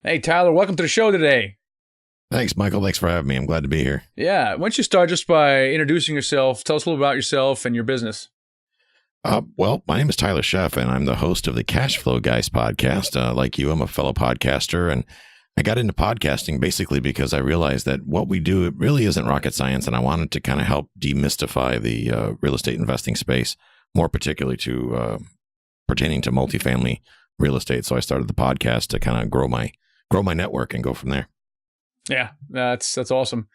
Hey, Tyler, welcome to the show today. Thanks, Michael. Thanks for having me. I'm glad to be here. Yeah, why don't you start just by introducing yourself? Tell us a little about yourself and your business. Well, my name is Tyler Sheff, and I'm the host of the Cashflow Guys podcast. Like you, I'm a fellow podcaster, and I got into podcasting basically because I realized that what we do, it really isn't rocket science, and I wanted to kind of help demystify the real estate investing space, more particularly to pertaining to multifamily real estate. So I started the podcast to kind of grow my network and go from there. Yeah, that's awesome.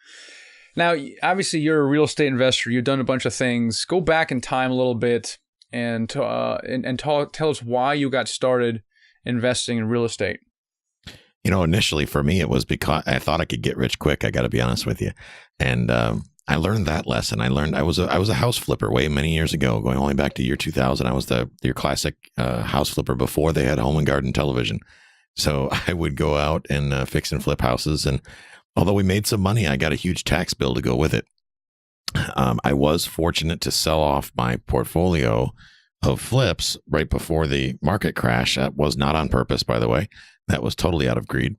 Now, obviously, you're a real estate investor. You've done a bunch of things. Go back in time a little bit and tell us why you got started investing in real estate. You know, initially for me, it was because I thought I could get rich quick. I got to be honest with you, and I learned that lesson. I was a house flipper way many years ago, going all the way back to year 2000. I was your classic house flipper before they had home and garden television. So I would go out and fix and flip houses. And although we made some money, I got a huge tax bill to go with it. I was fortunate to sell off my portfolio of flips right before the market crash. That was not on purpose, by the way. That was totally out of greed.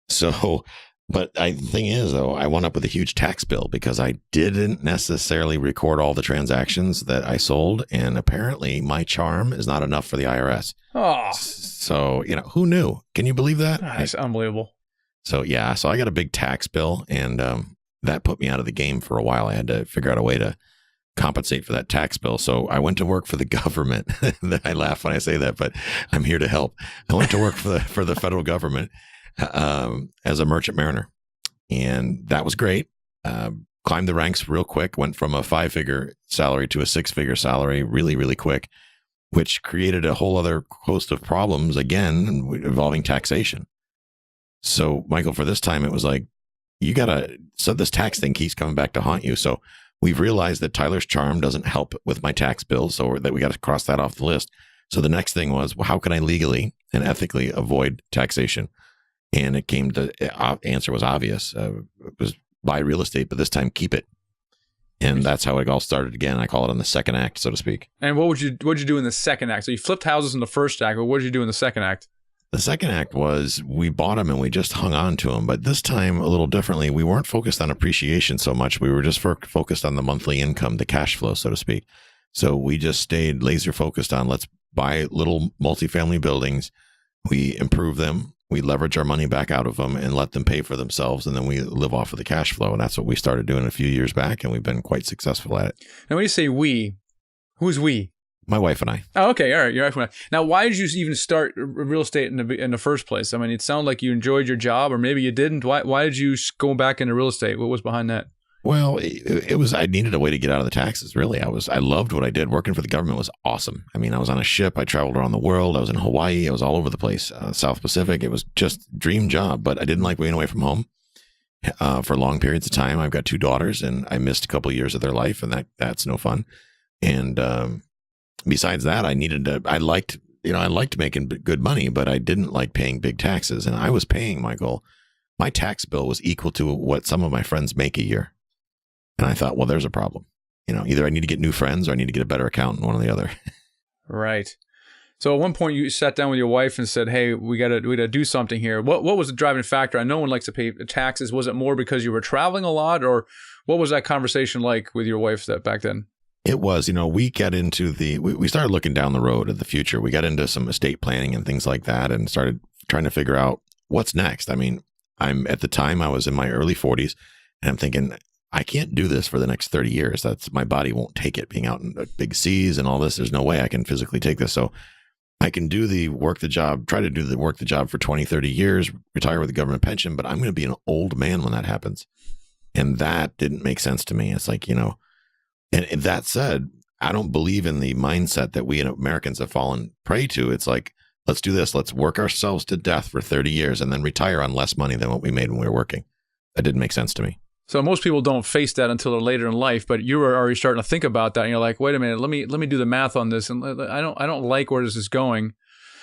So, but the thing is, though, I wound up with a huge tax bill because I didn't necessarily record all the transactions that I sold. And apparently my charm is not enough for the IRS. Oh, so, you know, who knew? Can you believe that? that's unbelievable. So, yeah, so I got a big tax bill, and that put me out of the game for a while. I had to figure out a way to compensate for that tax bill. So I went to work for the government. I laugh when I say that, but I'm here to help. I went to work for the federal government as a merchant mariner, and that was great. Climbed the ranks real quick, went from a 5-figure salary to a 6-figure salary really, really quick, which created a whole other host of problems, again, involving taxation. So, Michael, for this time, it was like, so this tax thing keeps coming back to haunt you. So we've realized that Tyler's charm doesn't help with my tax bill, so that we got to cross that off the list. So the next thing was, well, how can I legally and ethically avoid taxation? And it came to, answer was obvious. It was buy real estate, but this time keep it. And that's how it all started again. I call it on the second act, so to speak. And what'd you do in the second act? So you flipped houses in the first act, but what did you do in the second act? The second act was we bought them and we just hung on to them. But this time a little differently. We weren't focused on appreciation so much. We were just focused on the monthly income, the cash flow, so to speak. So we just stayed laser focused on let's buy little multifamily buildings. We improve them. We leverage our money back out of them and let them pay for themselves. And then we live off of the cash flow. And that's what we started doing a few years back. And we've been quite successful at it. Now, when you say we, who's we? My wife and I. Oh, okay. All right. Your wife and I. Now, why did you even start real estate in the first place? I mean, it sounded like you enjoyed your job, or maybe you didn't. Why did you go back into real estate? What was behind that? Well, it was, I needed a way to get out of the taxes, really. I loved what I did. Working for the government was awesome. I mean, I was on a ship. I traveled around the world. I was in Hawaii. I was all over the place, South Pacific. It was just a dream job, but I didn't like being away from home for long periods of time. I've got 2 daughters, and I missed a couple of years of their life, and that's no fun. And besides that, I liked making good money, but I didn't like paying big taxes. And I was paying, Michael, my tax bill was equal to what some of my friends make a year. And I thought, well, there's a problem. You know, either I need to get new friends or I need to get a better accountant, one or the other. Right. So at one point you sat down with your wife and said, hey, we gotta do something here. What was the driving factor? I know no one likes to pay taxes. Was it more because you were traveling a lot, or what was that conversation like with your wife back then? It was, we got into we started looking down the road at the future. We got into some estate planning and things like that and started trying to figure out what's next. I mean, at the time I was in my early 40s, and I'm thinking, I can't do this for the next 30 years. My body won't take it, being out in big seas and all this. There's no way I can physically take this. So I can try to do the work the job for 20, 30 years, retire with a government pension, but I'm going to be an old man when that happens. And that didn't make sense to me. It's like, and that said, I don't believe in the mindset that we Americans have fallen prey to. It's like, let's do this. Let's work ourselves to death for 30 years and then retire on less money than what we made when we were working. That didn't make sense to me. So most people don't face that until they're later in life, but you were already starting to think about that, and you're like, wait a minute, let me do the math on this, and I don't like where this is going.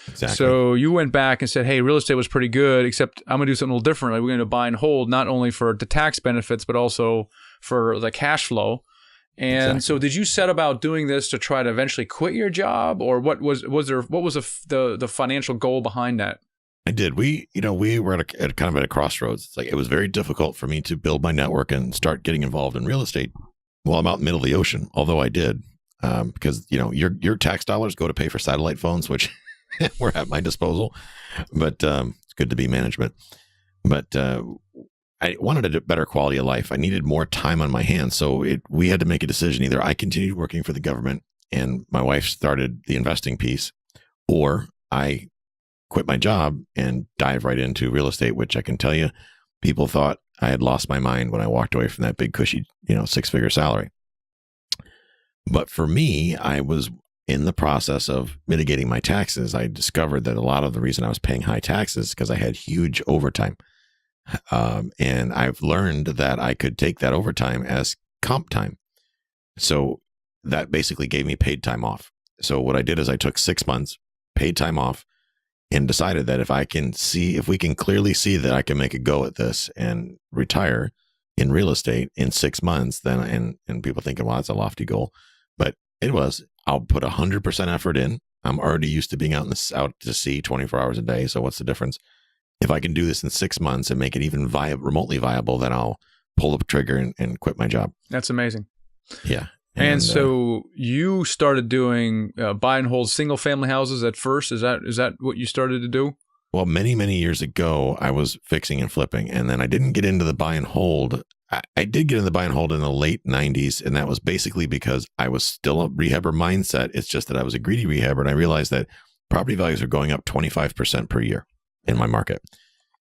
Exactly. So you went back and said, hey, real estate was pretty good, except I'm going to do something a little different. Like, we're going to buy and hold, not only for the tax benefits, but also for the cash flow. And exactly. So did you set about doing this to try to eventually quit your job, or what was the financial goal behind that? I did. We were at kind of at a crossroads. It's like it was very difficult for me to build my network and start getting involved in real estate while I'm out in the middle of the ocean. Although I did, because your tax dollars go to pay for satellite phones, which were at my disposal. But it's good to be management. But I wanted a better quality of life. I needed more time on my hands, so we had to make a decision. Either I continued working for the government, and my wife started the investing piece, or I quit my job and dive right into real estate, which I can tell you, people thought I had lost my mind when I walked away from that big cushy, 6-figure salary. But for me, I was in the process of mitigating my taxes. I discovered that a lot of the reason I was paying high taxes is because I had huge overtime. And I've learned that I could take that overtime as comp time. So that basically gave me paid time off. So what I did is I took 6 months, paid time off, and decided that if we can clearly see that I can make a go at this and retire in real estate in 6 months, then, and people thinking, well, that's a lofty goal, but I'll put 100% effort in. I'm already used to being out to sea 24 hours a day. So what's the difference? If I can do this in 6 months and make it even remotely viable, then I'll pull the trigger and quit my job. That's amazing. Yeah. And so you started doing buy and hold single family houses at first. Is that what you started to do? Well, many, many years ago, I was fixing and flipping, and then I didn't get into the buy and hold. I did get into the buy and hold in the late 90s, and that was basically because I was still a rehabber mindset. It's just that I was a greedy rehabber, and I realized that property values are going up 25% per year in my market.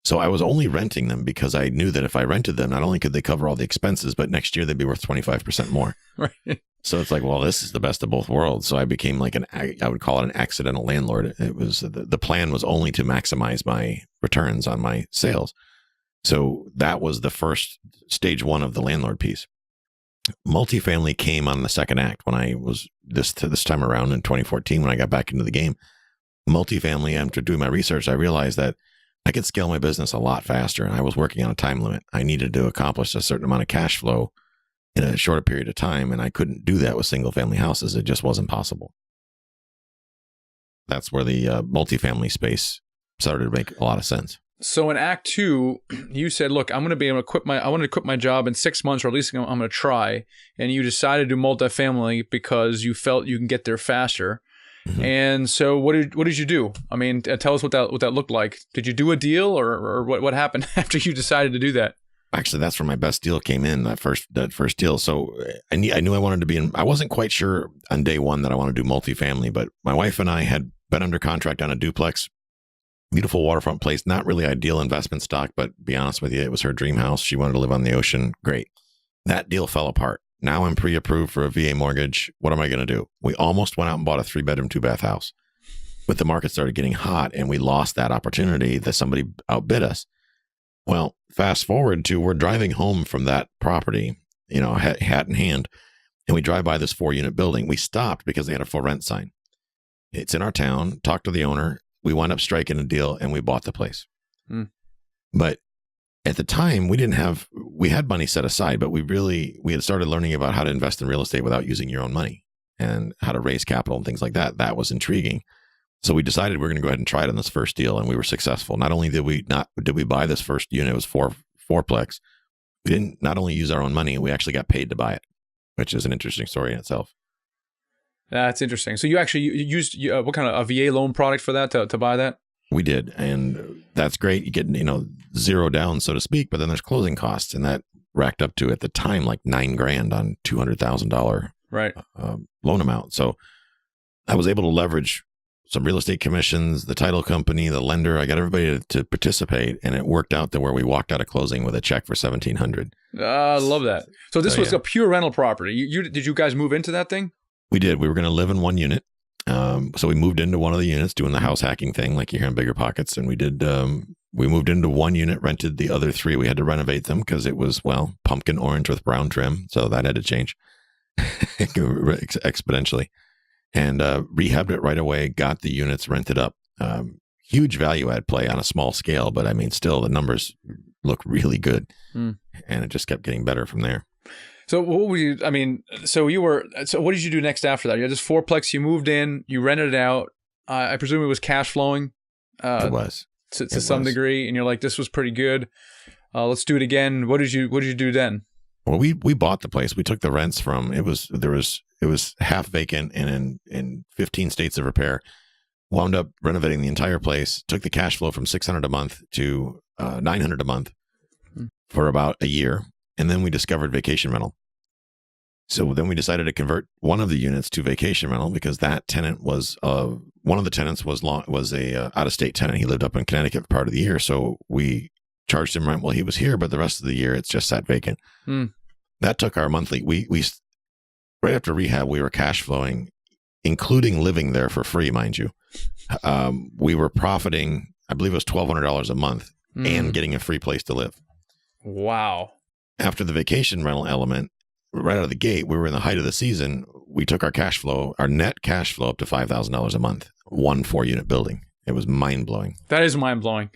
So I was only renting them because I knew that if I rented them, not only could they cover all the expenses, but next year they'd be worth 25% more. Right. So it's like, well, this is the best of both worlds. So I became I would call it an accidental landlord. It was the plan was only to maximize my returns on my sales. So that was the first stage one of the landlord piece. Multifamily came on the second act when I was this time around in 2014 when I got back into the game. Multifamily, after doing my research, I realized that I could scale my business a lot faster, and I was working on a time limit. I needed to accomplish a certain amount of cash flow in a shorter period of time, and I couldn't do that with single family houses. It just wasn't possible. That's where the multifamily space started to make a lot of sense. So in Act 2, you said, "Look, I'm going to be able to I want to quit my job in 6 months, or at least I'm going to try." And you decided to do multifamily because you felt you can get there faster. Mm-hmm. And so what did you do? I mean, tell us what that looked like. Did you do a deal, or what happened after you decided to do that? Actually, that's where my best deal came in, that first deal. So I knew I wanted to be in. I wasn't quite sure on day one that I wanted to do multifamily, but my wife and I had been under contract on a duplex, beautiful waterfront place, not really ideal investment stock, but to be honest with you, it was her dream house. She wanted to live on the ocean. Great. That deal fell apart. Now I'm pre-approved for a VA mortgage. What am I going to do? We almost went out and bought a 3-bedroom, 2-bath house. But the market started getting hot and we lost that opportunity that somebody outbid us. Well, fast forward to we're driving home from that property, hat in hand, and we drive by this 4-unit building. We stopped because they had a for rent sign. It's in our town. Talked to the owner. We wound up striking a deal and we bought the place. But at the time, we had money set aside, but we had started learning about how to invest in real estate without using your own money and how to raise capital and things like that. That was intriguing. So we decided we're going to go ahead and try it on this first deal, and we were successful. Not only did we buy this first unit, it was fourplex. We didn't not only use our own money, we actually got paid to buy it, which is an interesting story in itself. That's interesting. So you actually used what kind of a VA loan product for that to buy that? We did, and that's great. You get zero down, so to speak, but then there's closing costs, and that racked up to at the time like $9,000 on $200,000 right loan amount. So I was able to leverage some real estate commissions, the title company, the lender. I got everybody to participate, and it worked out to where we walked out of closing with a check for $1,700. I love that. So this was a pure rental property. Did you guys move into that thing? We did. We were going to live in one unit. So we moved into one of the units doing the house hacking thing like you hear in Bigger Pockets. And we did, we moved into one unit, rented the other 3. We had to renovate them because it was, pumpkin orange with brown trim. So that had to change exponentially, and rehabbed it right away, got the units rented up. Huge value add play on a small scale, but I mean, still the numbers look really good. And it just kept getting better from there. So what were you, so what did you do next after that? You had this fourplex, you moved in, you rented it out. I presume it was cash flowing. It was. to some degree, and you're like, this was pretty good. Let's do it again. What did you do then? Well, we bought the place. We took the rents from it was half vacant and in 15 states of repair. Wound up renovating the entire place. Took the cash flow from $600 a month to $900 a month for about a year, and then we discovered vacation rental. So then we decided to convert one of the units to vacation rental because that tenant was one of the tenants was a out of state tenant. He lived up in Connecticut for part of the year, so we charged him rent while he was here, but the rest of the year it's just sat vacant. That took our monthly. We right after rehab we were cash flowing, including living there for free, mind you. We were profiting, I believe it was $1,200 a month, and getting a free place to live. Wow! After the vacation rental element, right out of the gate, we were in the height of the season. We took our cash flow, our net cash flow, up to $5,000 a month. 1 4-unit building. It was mind blowing. That is mind blowing.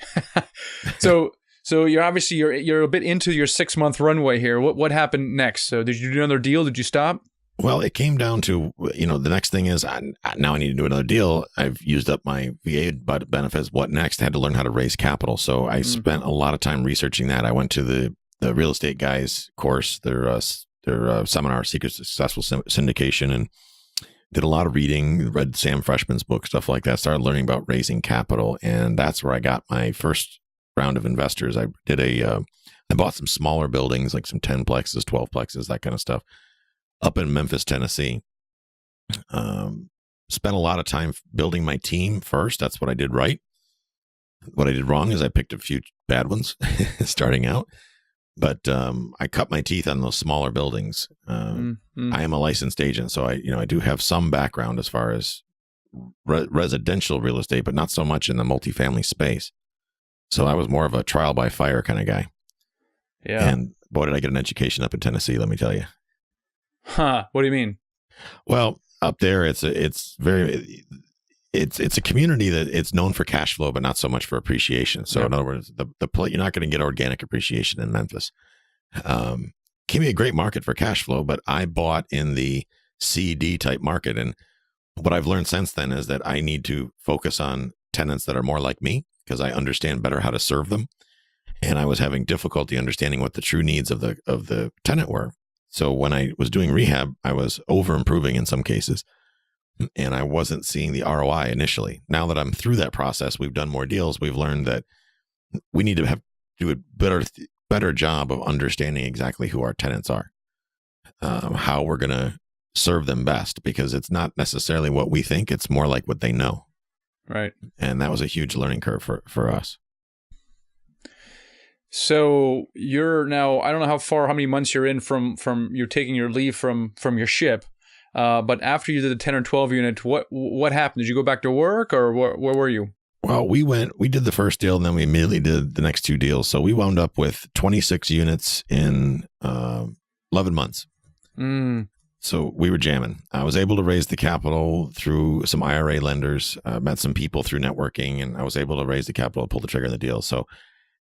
So you're obviously you're a bit into your 6-month runway here. What happened next? So did you do another deal? Did you stop? Well, it came down to, the next thing is now I need to do another deal. I've used up my VA benefits. What next? I had to learn how to raise capital. So I spent a lot of time researching that. I went to the real estate guys course, their seminar, Secrets to Successful Syndication, and did a lot of reading, read Sam Freshman's book, stuff like that. Started learning about raising capital. And that's where I got my first round of investors. I bought some smaller buildings, like some 10 plexes, 12 plexes, that kind of stuff, up in Memphis, Tennessee. Spent a lot of time building my team first. That's what I did right. What I did wrong is I picked a few bad ones starting out. But I cut my teeth on those smaller buildings. I am a licensed agent, so I do have some background as far as residential real estate, but not so much in the multifamily space. So I was more of a trial by fire kind of guy. Yeah. And boy, did I get an education up in Tennessee, let me tell you. Huh? What do you mean? Well, up there, it's a community that it's known for cash flow, but not so much for appreciation. So in other words, you're not going to get organic appreciation in Memphis. Can be a great market for cash flow, but I bought in the CD type market. And what I've learned since then is that I need to focus on tenants that are more like me because I understand better how to serve them. And I was having difficulty understanding what the true needs of the tenant were. So when I was doing rehab, I was over improving in some cases. And I wasn't seeing the ROI initially. Now that I'm through that process, we've done more deals. We've learned that we need to do a better job of understanding exactly who our tenants are, how we're going to serve them best, because it's not necessarily what we think. It's more like what they know. Right. And that was a huge learning curve for us. So you're now, I don't know how many months you're in from you're taking your leave from your ship. But after you did the 10 or 12 unit, what happened? Did you go back to work, or where were you? Well, we did the first deal, and then we immediately did the next 2 deals. So we wound up with 26 units in 11 months. So we were jamming. I was able to raise the capital through some IRA lenders, met some people through networking, and I was able to raise the capital, pull the trigger on the deal. So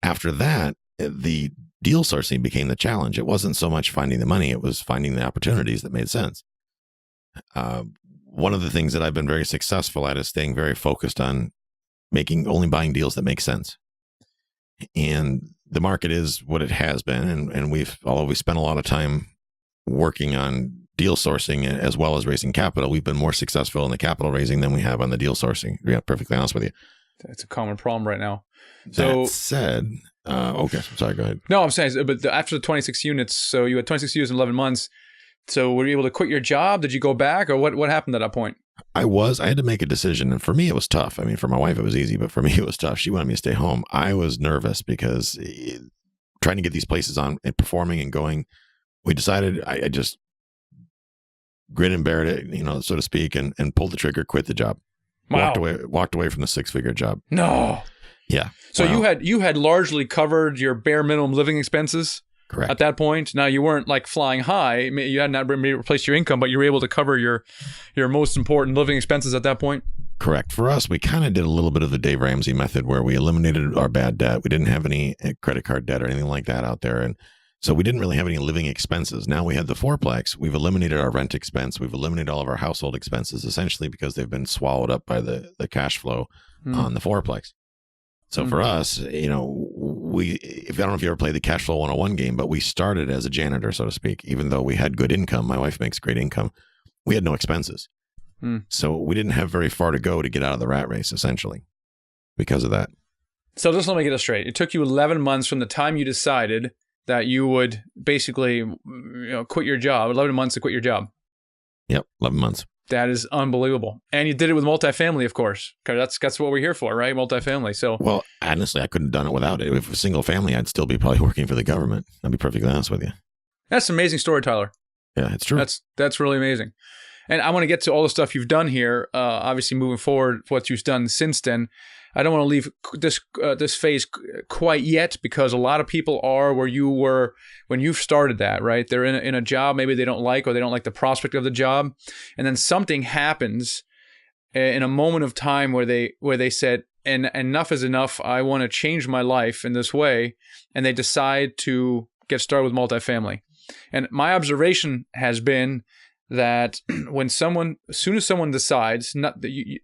after that, the deal sourcing became the challenge. It wasn't so much finding the money, it was finding the opportunities that made sense. One of the things that I've been very successful at is staying very focused on only buying deals that make sense. And the market is what it has been. And although we spent a lot of time working on deal sourcing as well as raising capital, we've been more successful in the capital raising than we have on the deal sourcing. To be perfectly honest with you. That's a common problem right now. So that said, okay, I'm sorry, go ahead. No, I'm saying, but after the 26 units, so you had 26 units in 11 months. So were you able to quit your job? Did you go back, or what happened at that point? I had to make a decision. And for me, it was tough. I mean, for my wife, it was easy, but for me, it was tough. She wanted me to stay home. I was nervous because trying to get these places on and performing and going, we decided I just grit and bear it, so to speak, and pulled the trigger, quit the job. Wow. Walked away from the 6-figure job. No. Yeah. So you had largely covered your bare minimum living expenses. Correct. At that point. Now, you weren't like flying high. You had not replaced your income, but you were able to cover your most important living expenses at that point. Correct. For us, we kind of did a little bit of the Dave Ramsey method where we eliminated our bad debt. We didn't have any credit card debt or anything like that out there. And so we didn't really have any living expenses. Now we had the 4-plex. We've eliminated our rent expense. We've eliminated all of our household expenses, essentially because they've been swallowed up by the cash flow on the 4-plex. So for us, I don't know if you ever played the Cashflow 101 game, but we started as a janitor, so to speak. Even though we had good income, my wife makes great income, we had no expenses. So we didn't have very far to go to get out of the rat race, essentially, because of that. So just let me get it straight. It took you 11 months from the time you decided that you would basically quit your job, 11 months to quit your job. Yep, 11 months. That is unbelievable. And you did it with multifamily, of course, because that's what we're here for, right? Multifamily. So, well, honestly, I couldn't have done it without it. If it was single family, I'd still be probably working for the government. I'll be perfectly honest with you. That's an amazing story, Tyler. Yeah, it's true. That's really amazing. And I want to get to all the stuff you've done here. Obviously, moving forward, what you've done since then. I don't want to leave this phase quite yet, because a lot of people are where you were when you started that, right? They're in a job maybe they don't like, or they don't like the prospect of the job, and then something happens in a moment of time where they said, enough is enough. I want to change my life in this way, and they decide to get started with multifamily. And my observation has been that as soon as someone decides, not that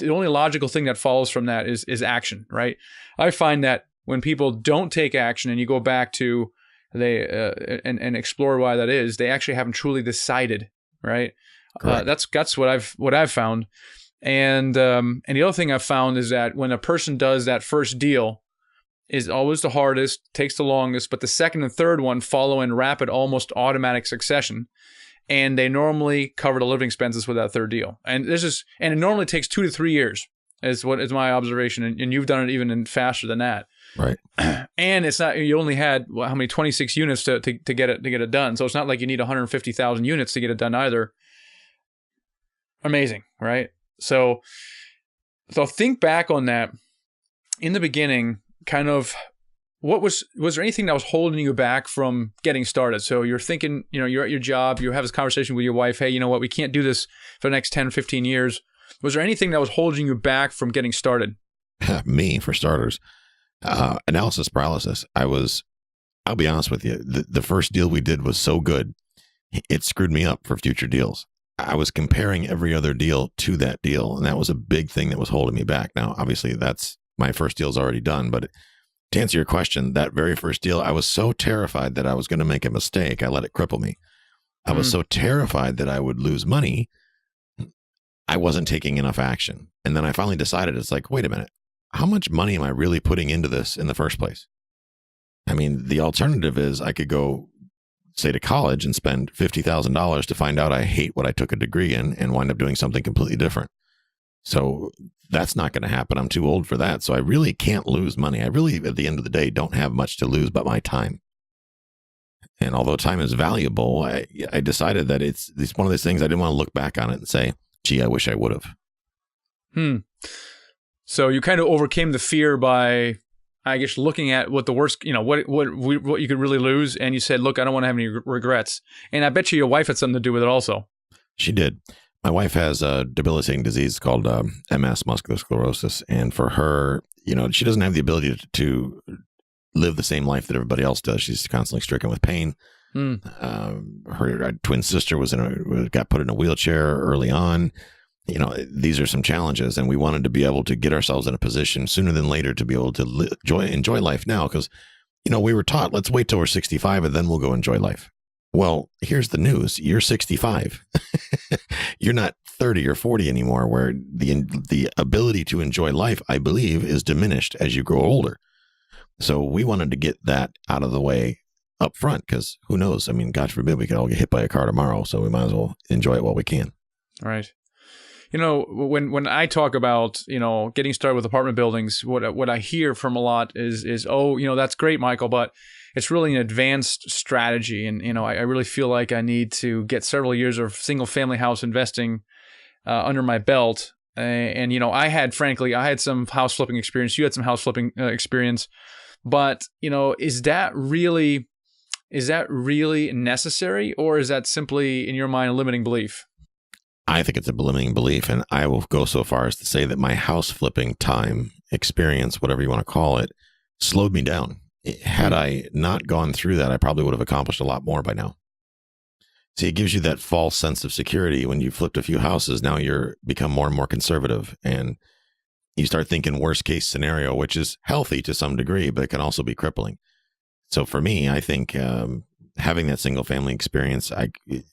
the only logical thing that follows from that is action, right? I find that when people don't take action, and you go back to and explore why that is, they actually haven't truly decided, right? That's what I've found. And the other thing I've found is that when a person does that first deal, is always the hardest, takes the longest, but the second and third one follow in rapid, almost automatic succession. And they normally cover the living expenses with that third deal. And it normally takes 2 to 3 years, is my observation. And you've done it even faster than that. Right. And it's not, you only had 26 units to get it done. So it's not like you need 150,000 units to get it done either. Amazing, right? So think back on that in the beginning, kind of. Was there anything that was holding you back from getting started? So you're thinking, you're at your job, you have this conversation with your wife, hey, you know what, we can't do this for the next 10, 15 years. Was there anything that was holding you back from getting started? Me, for starters. Analysis paralysis. I'll be honest with you, the first deal we did was so good, it screwed me up for future deals. I was comparing every other deal to that deal, and that was a big thing that was holding me back. Now, obviously, that's my first deal's already done, but to answer your question, that very first deal, I was so terrified that I was going to make a mistake, I let it cripple me. I was so terrified that I would lose money, I wasn't taking enough action. And then I finally decided, it's like, wait a minute, how much money am I really putting into this in the first place? I mean, the alternative is I could go, say, to college and spend $50,000 to find out I hate what I took a degree in and wind up doing something completely different. So that's not going to happen. I'm too old for that. So I really can't lose money. I really, at the end of the day, don't have much to lose but my time. And although time is valuable, I decided that it's one of those things I didn't want to look back on it and say, gee, I wish I would have. So you kind of overcame the fear by, I guess, looking at what the worst, what you could really lose. And you said, look, I don't want to have any regrets. And I bet you your wife had something to do with it also. She did. My wife has a debilitating disease called MS, muscular sclerosis. And for her, she doesn't have the ability to live the same life that everybody else does. She's constantly stricken with pain. Her twin sister got put in a wheelchair early on. These are some challenges, and we wanted to be able to get ourselves in a position sooner than later to be able to enjoy life now. Because, we were taught, let's wait till we're 65 and then we'll go enjoy life. Well, here's the news. You're 65. You're not 30 or 40 anymore, where the ability to enjoy life, I believe, is diminished as you grow older. So we wanted to get that out of the way up front, because who knows? I mean, God forbid we could all get hit by a car tomorrow. So we might as well enjoy it while we can. All right. When I talk about, getting started with apartment buildings, what I hear from a lot is, oh, that's great, Michael, but it's really an advanced strategy. And, I really feel like I need to get several years of single family house investing under my belt. And, I had some house flipping experience. You had some house flipping experience. But, is that really necessary? Or is that simply, in your mind, a limiting belief? I think it's a limiting belief, and I will go so far as to say that my house flipping time, experience, whatever you want to call it, slowed me down. Had I not gone through that, I probably would have accomplished a lot more by now. See, it gives you that false sense of security when you flipped a few houses. Now you're become more and more conservative, and you start thinking worst case scenario, which is healthy to some degree, but it can also be crippling. So for me, I think having that single family experience, it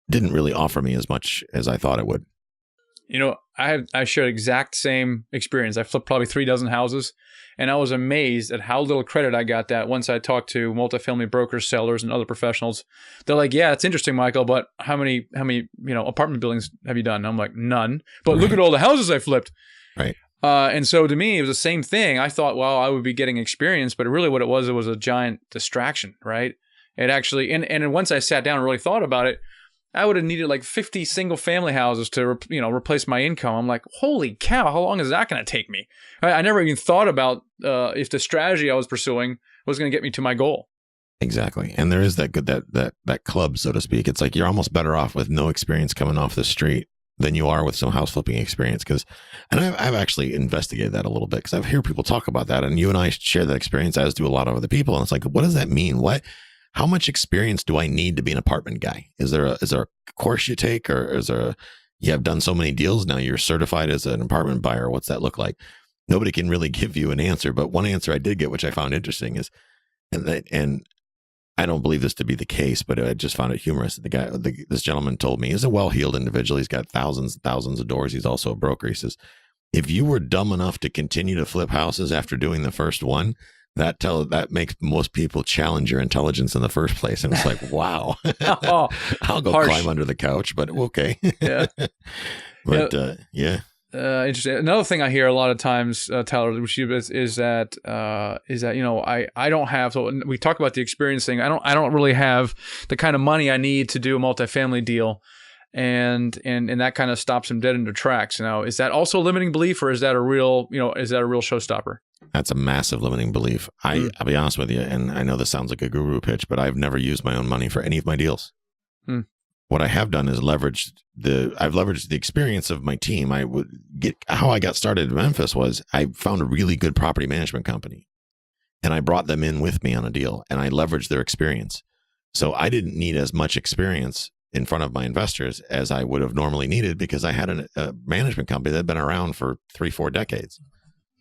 didn't really offer me as much as I thought it would. I shared exact same experience. I flipped probably 3 dozen houses, and I was amazed at how little credit I got that once I talked to multifamily brokers, sellers, and other professionals. They're like, yeah, it's interesting, Michael, but how many apartment buildings have you done? And I'm like, none. But look at all the houses I flipped. Right. And so to me, it was the same thing. I thought, well, I would be getting experience, but really what it was a giant distraction, right? It actually, and once I sat down and really thought about it, I would have needed like 50 single family houses to, replace my income. I'm like, holy cow, how long is that going to take me? I never even thought about if the strategy I was pursuing was going to get me to my goal. Exactly. And there is that club, so to speak. It's like you're almost better off with no experience coming off the street than you are with some house flipping experience. And I've actually investigated that a little bit because I've heard people talk about that. And you and I share that experience, as do a lot of other people. And it's like, what does that mean? How much experience do I need to be an apartment guy? Is there a course you take, or you have done so many deals now you're certified as an apartment buyer? What's that look like? Nobody can really give you an answer, but one answer I did get, which I found interesting, is, and I don't believe this to be the case, but I just found it humorous. This gentleman told me, he's a well-heeled individual. He's got thousands and thousands of doors. He's also a broker. He says, if you were dumb enough to continue to flip houses after doing the first one, that makes most people challenge your intelligence in the first place. And it's like, wow, I'll go climb under the couch, but okay. Yeah. But yeah. Interesting. Another thing I hear a lot of times, Tyler, which is that I don't have. So we talk about the experience thing. I don't really have the kind of money I need to do a multifamily deal, and that kind of stops them dead in their tracks. Now, is that also a limiting belief, or is that a real showstopper? That's a massive limiting belief. I'll be honest with you, and I know this sounds like a guru pitch, but I've never used my own money for any of my deals. What I have done is I've leveraged the experience of my team. How I got started in Memphis was I found a really good property management company, and I brought them in with me on a deal, and I leveraged their experience. So I didn't need as much experience in front of my investors as I would have normally needed, because I had a management company that had been around for 3-4 decades.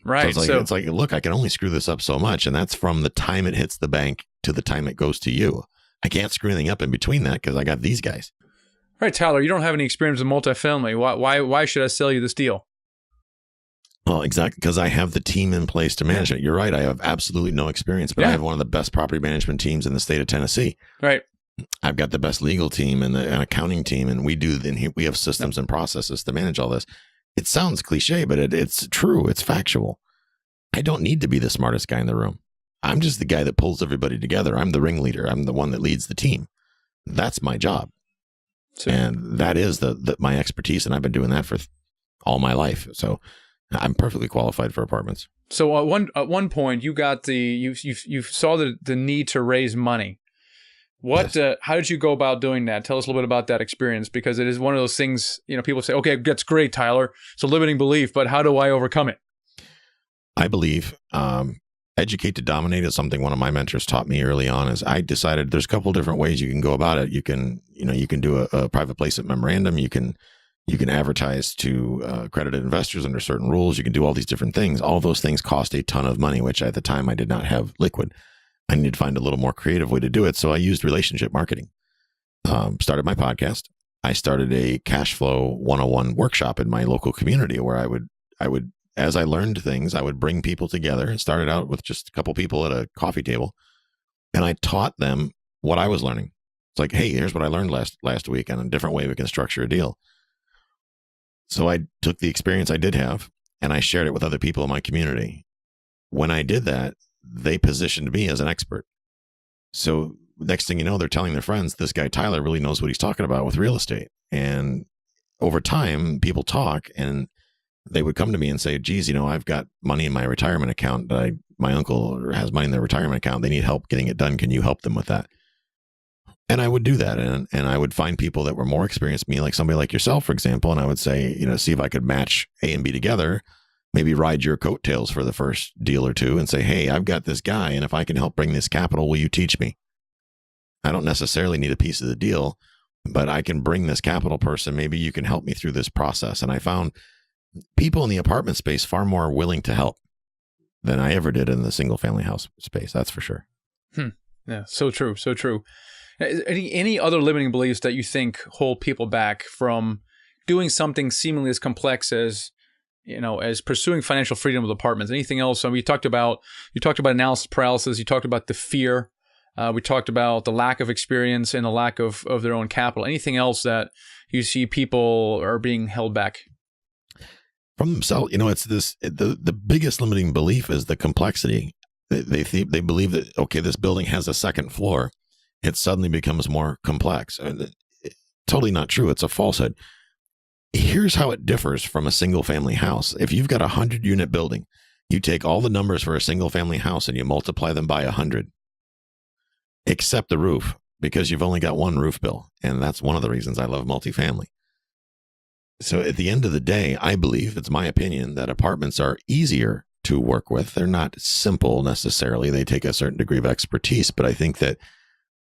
Right. So it's like, look, I can only screw this up so much. And that's from the time it hits the bank to the time it goes to you. I can't screw anything up in between that because I got these guys. All right, Tyler, you don't have any experience in multifamily. Why should I sell you this deal? Well, exactly, because I have the team in place to manage it. You're right. I have absolutely no experience, but I have one of the best property management teams in the state of Tennessee. Right. I've got the best legal team and an accounting team, and we have systems and processes to manage all this. It sounds cliche, but it's true. It's factual. I don't need to be the smartest guy in the room. I'm just the guy that pulls everybody together. I'm the ringleader. I'm the one that leads the team. That's my job. And that is my expertise. And I've been doing that for all my life. So I'm perfectly qualified for apartments. So at one point you got you saw the need to raise money. What, yes. How did you go about doing that? Tell us a little bit about that experience, because it is one of those things, people say, okay, that's great, Tyler. It's a limiting belief, but how do I overcome it? I believe educate to dominate is something one of my mentors taught me early on. Is I decided there's a couple different ways you can go about it. You can do a private placement memorandum. You can advertise to accredited investors under certain rules. You can do all these different things. All those things cost a ton of money, which at the time I did not have liquid. I needed to find a little more creative way to do it. So I used relationship marketing. Started my podcast. I started a cashflow 101 workshop in my local community where I would, as I learned things, I would bring people together. It started out with just a couple people at a coffee table, and I taught them what I was learning. It's like, hey, here's what I learned last week on a different way we can structure a deal. So I took the experience I did have and I shared it with other people in my community. When I did that, they positioned me as an expert. So next thing you know, they're telling their friends, this guy Tyler really knows what he's talking about with real estate. And over time, people talk, and they would come to me and say, geez, I've got money in my retirement account. My uncle has money in their retirement account. They need help getting it done. Can you help them with that? And I would do that. And I would find people that were more experienced than me, like somebody like yourself, for example. And I would say, see if I could match A and B together, maybe ride your coattails for the first deal or two and say, hey, I've got this guy, and if I can help bring this capital, will you teach me? I don't necessarily need a piece of the deal, but I can bring this capital person. Maybe you can help me through this process. And I found people in the apartment space far more willing to help than I ever did in the single family house space. That's for sure. Yeah, so true, so true. Any other limiting beliefs that you think hold people back from doing something seemingly as complex as, as pursuing financial freedom with apartments? Anything else? You talked about analysis paralysis. You talked about the fear. We talked about the lack of experience and the lack of their own capital. Anything else that you see people are being held back from themselves? It's this, the biggest limiting belief is the complexity. They believe that, okay, this building has a second floor. It suddenly becomes more complex. Totally not true. It's a falsehood. Here's how it differs from a single family house. If you've got a 100-unit building, you take all the numbers for a single family house and you multiply them by 100, except the roof, because you've only got one roof bill. And that's one of the reasons I love multifamily. So at the end of the day, I believe, it's my opinion, that apartments are easier to work with. They're not simple necessarily. They take a certain degree of expertise, but I think that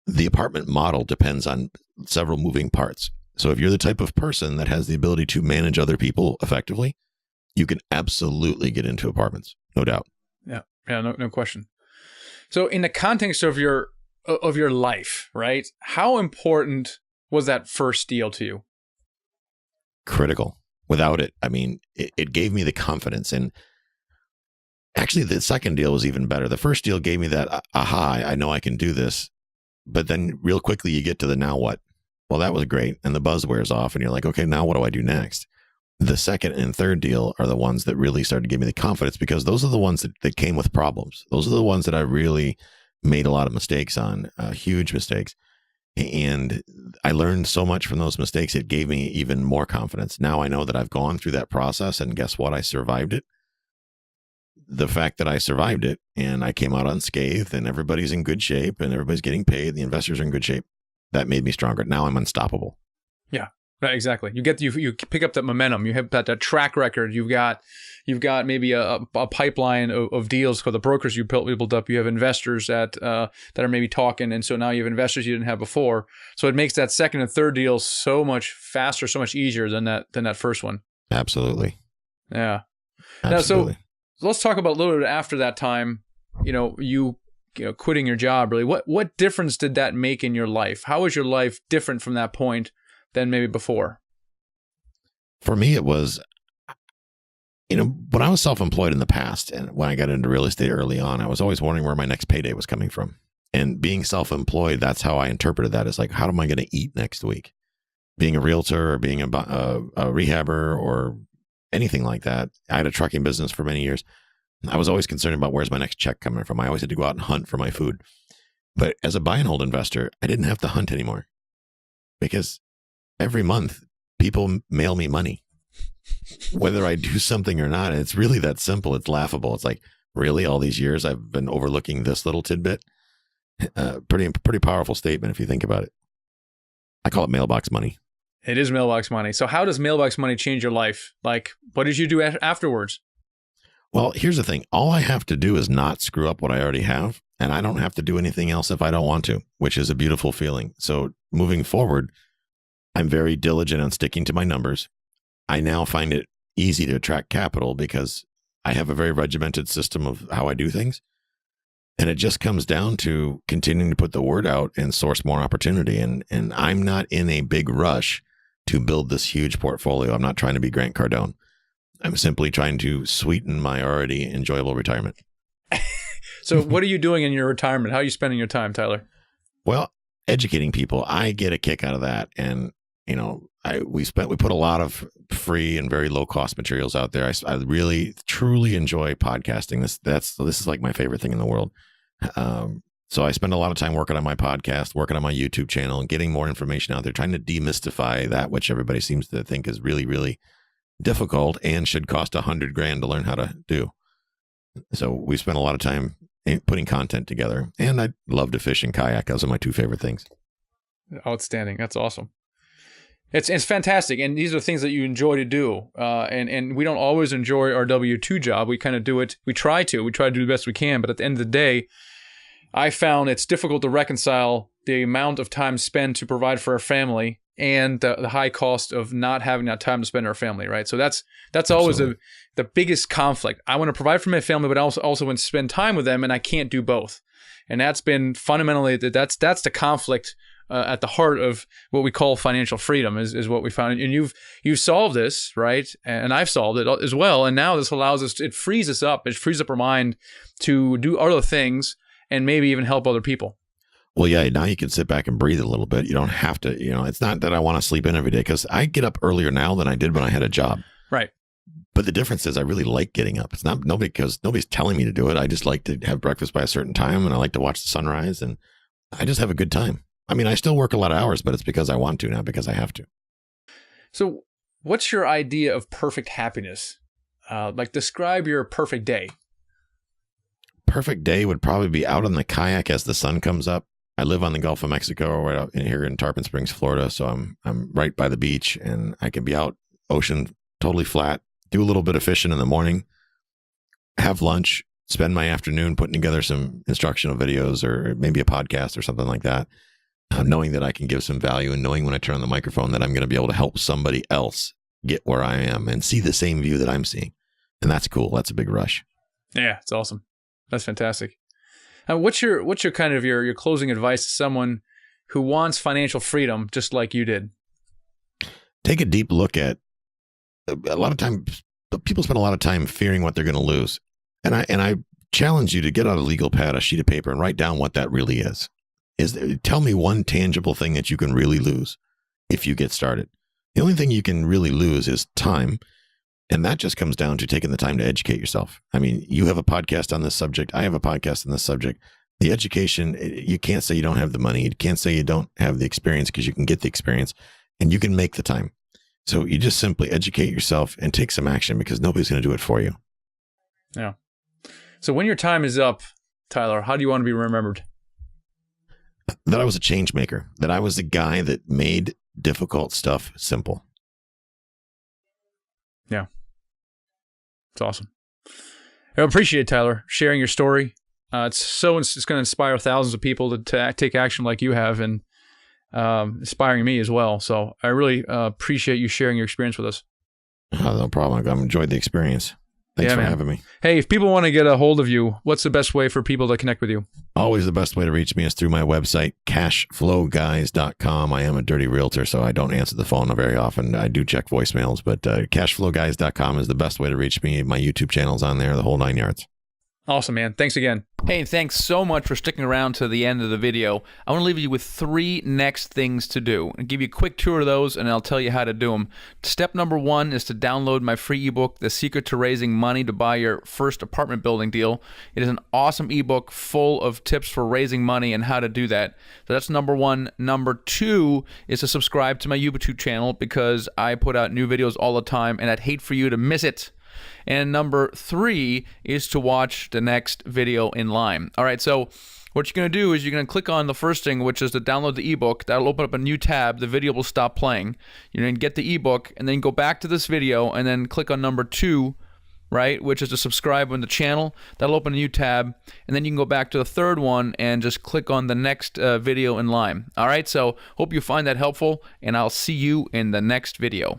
the apartment model depends on several moving parts. So if you're the type of person that has the ability to manage other people effectively, you can absolutely get into apartments, no doubt. Yeah, no question. So in the context of your life, right? How important was that first deal to you? Critical. Without it, it gave me the confidence. And actually, the second deal was even better. The first deal gave me that, aha, I know I can do this. But then real quickly you get to the now what? Well, that was great. And the buzz wears off and you're like, okay, now what do I do next? The second and third deal are the ones that really started to give me the confidence, because those are the ones that came with problems. Those are the ones that I really made a lot of mistakes on, huge mistakes. And I learned so much from those mistakes. It gave me even more confidence. Now I know that I've gone through that process, and guess what? I survived it. The fact that I survived it and I came out unscathed and everybody's in good shape and everybody's getting paid, the investors are in good shape, that made me stronger. Now I'm unstoppable. Yeah, right, exactly. You pick up that momentum. You have that track record. You've got maybe a pipeline of deals for the brokers you built up. You have investors that are maybe talking, and so now you have investors you didn't have before. So it makes that second and third deal so much faster, so much easier than that first one. Absolutely. Yeah. Absolutely. Now, so let's talk about a little bit after that time, you quitting your job, really. What difference did that make in your life? How was your life different from that point than maybe before? For me, it was, when I was self-employed in the past and when I got into real estate early on, I was always wondering where my next payday was coming from. And being self-employed, that's how I interpreted that. It's like, how am I going to eat next week? Being a realtor or being a rehabber or anything like that. I had a trucking business for many years. I was always concerned about where's my next check coming from. I always had to go out and hunt for my food. But as a buy and hold investor, I didn't have to hunt anymore, because every month people mail me money, whether I do something or not. It's really that simple. It's laughable. It's like, really, all these years I've been overlooking this little tidbit. Pretty powerful statement if you think about it. I call it mailbox money. It is mailbox money. So how does mailbox money change your life? Like, what did you do afterwards? Well, here's the thing. All I have to do is not screw up what I already have, and I don't have to do anything else if I don't want to, which is a beautiful feeling. So moving forward, I'm very diligent on sticking to my numbers. I now find it easy to attract capital because I have a very regimented system of how I do things. And it just comes down to continuing to put the word out and source more opportunity. And I'm not in a big rush to build this huge portfolio. I'm not trying to be Grant Cardone. I'm simply trying to sweeten my already enjoyable retirement. So what are you doing in your retirement? How are you spending your time, Tyler? Well, educating people. I get a kick out of that. And, we put a lot of free and very low cost materials out there. I really, truly enjoy podcasting. This is like my favorite thing in the world. So I spend a lot of time working on my podcast, working on my YouTube channel, and getting more information out there, trying to demystify that which everybody seems to think is really, really difficult and should cost $100,000 to learn how to do. So we spent a lot of time putting content together, and I love to fish and kayak. Those are my two favorite things. Outstanding. That's awesome. It's fantastic. And these are things that you enjoy to do. And we don't always enjoy our W-2 job. We kind of do it. We try to do the best we can. But at the end of the day, I found it's difficult to reconcile the amount of time spent to provide for our family and the high cost of not having that time to spend with our family, right? So that's always the biggest conflict. I want to provide for my family, but I also want to spend time with them, and I can't do both. And that's been fundamentally that's the conflict at the heart of what we call financial freedom is what we found. And you've solved this, right? And I've solved it as well. And now this allows us, it frees us up. It frees up our mind to do other things and maybe even help other people. Well, yeah, now you can sit back and breathe a little bit. You don't have to, it's not that I want to sleep in every day, because I get up earlier now than I did when I had a job. Right. But the difference is I really like getting up. It's not because nobody's telling me to do it. I just like to have breakfast by a certain time, and I like to watch the sunrise, and I just have a good time. I mean, I still work a lot of hours, but it's because I want to, not because I have to. So what's your idea of perfect happiness? Describe your perfect day. Perfect day would probably be out on the kayak as the sun comes up. I live on the Gulf of Mexico, right out here in Tarpon Springs, Florida. So I'm right by the beach, and I can be out, ocean totally flat, do a little bit of fishing in the morning, have lunch, spend my afternoon putting together some instructional videos or maybe a podcast or something like that, knowing that I can give some value, and knowing when I turn on the microphone that I'm going to be able to help somebody else get where I am and see the same view that I'm seeing. And that's cool. That's a big rush. Yeah, it's awesome. That's fantastic. What's your kind of your closing advice to someone who wants financial freedom just like you did? Take a deep look at, a lot of times people spend a lot of time fearing what they're going to lose. And I challenge you to get out a legal pad, a sheet of paper, and write down what that really is. Tell me one tangible thing that you can really lose if you get started. The only thing you can really lose is time. And that just comes down to taking the time to educate yourself. I mean, you have a podcast on this subject. I have a podcast on this subject. The education, you can't say you don't have the money. You can't say you don't have the experience, because you can get the experience and you can make the time. So you just simply educate yourself and take some action, because nobody's going to do it for you. Yeah. So when your time is up, Tyler, how do you want to be remembered? That I was a change maker, that I was the guy that made difficult stuff simple. Yeah. It's awesome. I appreciate it, Tyler, sharing your story. It's going to inspire thousands of people to take action like you have, and inspiring me as well. So I really appreciate you sharing your experience with us. No problem. I've enjoyed the experience. Thanks for having me. Hey, if people want to get a hold of you, what's the best way for people to connect with you? Always the best way to reach me is through my website, cashflowguys.com. I am a dirty realtor, so I don't answer the phone very often. I do check voicemails, but cashflowguys.com is the best way to reach me. My YouTube channel's on there, the whole 9 yards. Awesome, man. Thanks again. Hey, thanks so much for sticking around to the end of the video. I want to leave you with 3 next things to do. I'll give you a quick tour of those, and I'll tell you how to do them. Step number 1 is to download my free ebook, The Secret to Raising Money to Buy Your First Apartment Building Deal. It is an awesome ebook full of tips for raising money and how to do that. So that's number 1. Number 2 is to subscribe to my YouTube channel, because I put out new videos all the time, and I'd hate for you to miss it. And number 3 is to watch the next video in line. All right, so what you're going to do is you're going to click on the first thing, which is to download the ebook. That'll open up a new tab. The video will stop playing. You're going to get the ebook, and then go back to this video, and then click on number 2, right, which is to subscribe on the channel. That'll open a new tab, and then you can go back to the third one and just click on the next video in line. All right, so hope you find that helpful, and I'll see you in the next video.